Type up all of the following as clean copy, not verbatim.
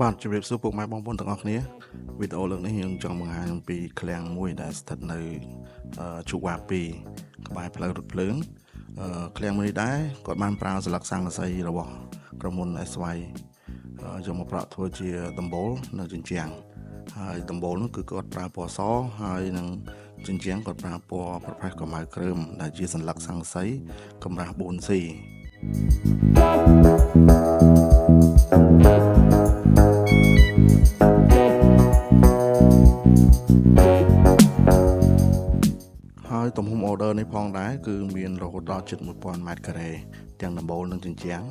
បាទជម្រាបសួរពុកម៉ែបងប្អូនទាំងអស់គ្នាវីដេអូលើកនេះយើងចង់បង្ហាញអំពីឃ្លាំងមួយដែលស្ថិតនៅជូវ៉ា2ក្បែរផ្លូវរថភ្លើងឃ្លាំងមួយនេះដែរគាត់បានប្រើស្លឹកស័ង្កសីរបស់ក្រុមហ៊ុន SY យកមកប្រក់ធ្វើជាដំបូលនៅជញ្ជាំងហើយដំបូលនោះគឺគាត់ប្រើពណ៌សហើយនឹងជញ្ជាំងគាត់ប្រើពណ៌ប្រផេះក្រមៅគ្រើមដែលជាសន្លឹកស័ង្កសីកម្រាស់ 4C ហើយទំហំ order នេះផងដែរគឺមានរហូតដល់ជិត 1000 ម៉ែត្រការ៉េទាំងដំបូលនិងជញ្ជាំង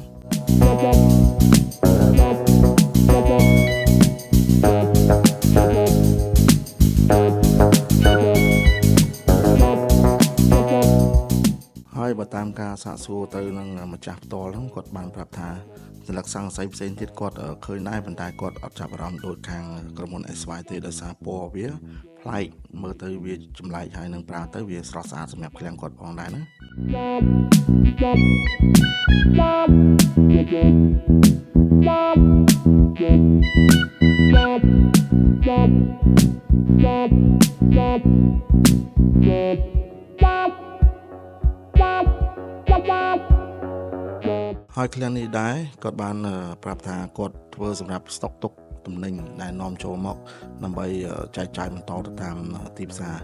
ហើយបើតាមការសាកសួរទៅនឹងម្ចាស់ផ្ទាល់ហ្នឹងគាត់បានប្រាប់ថាសន្លឹកស័ង្កសីផ្សេងទៀតគាត់ឃើញដែរប៉ុន្តែគាត់អត់ចាប់អារម្មណ៍ដូចខាងក្រុមហ៊ុន SY ទេដោយសារពណ៌វាប្លែកមើលទៅវាចម្លែកហើយនឹងប្រើទៅវាស្រស់ស្អាតសម្រាប់ឃ្លាំងគាត់ផងដែរណាហើយឃ្លាំងនេះដែរគាត់បានប្រាប់ថាគាត់ធ្វើសម្រាប់ស្តុកទុកទំនិញដែលនាំចូលមកដើម្បីចែកចាយបន្តទៅតាមទីផ្សារ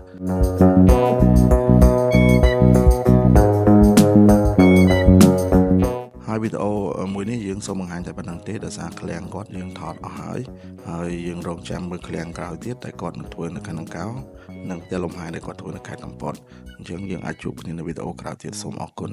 ហើយវីដេអូមួយនេះយើងសូមបង្ហាញតែប៉ុណ្្នឹងទេដោយសារឃ្លាំងគាត់យើងថតអស់ហើយយើងរងចាំមើលឃ្លាំងក្រោយទៀតតែគាត់នឹងធ្វើនៅខាងកៅនិងផ្ទះលំហែដែលគាត់ធ្វើនៅខេត្តកំពតអញ្ចឹងយើងអាចជួបគ្នានៅវីដេអូក្រោយទៀតសូមអរគុណ